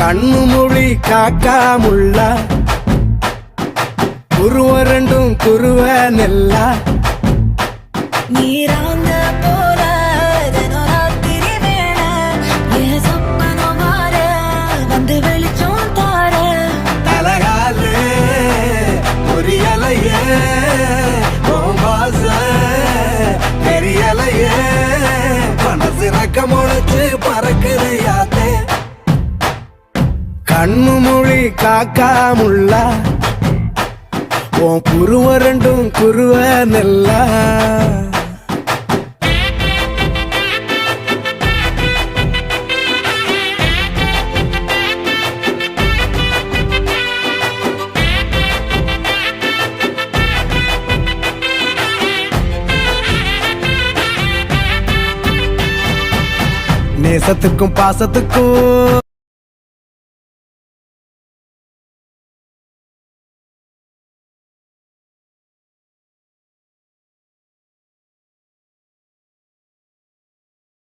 கண்ணு மொழி காக்காமுள்ள குருவ ரெண்டும் குருவ நெல்லா நீராங்க போல தினராத்திரி வேண என் சொப்பனம் மாற வந்து வெளிச்சம் தார தலகாலே பொரியலையே வாச பெரியலையே மனசு ரக்க முளைச்சு பறக்குது யாத்தே கண்ணு மொழி காக்காமுள்ள உன் குருவ ரெண்டும் குருவ நெல்லா நேசத்துக்கும் பாசத்துக்கும்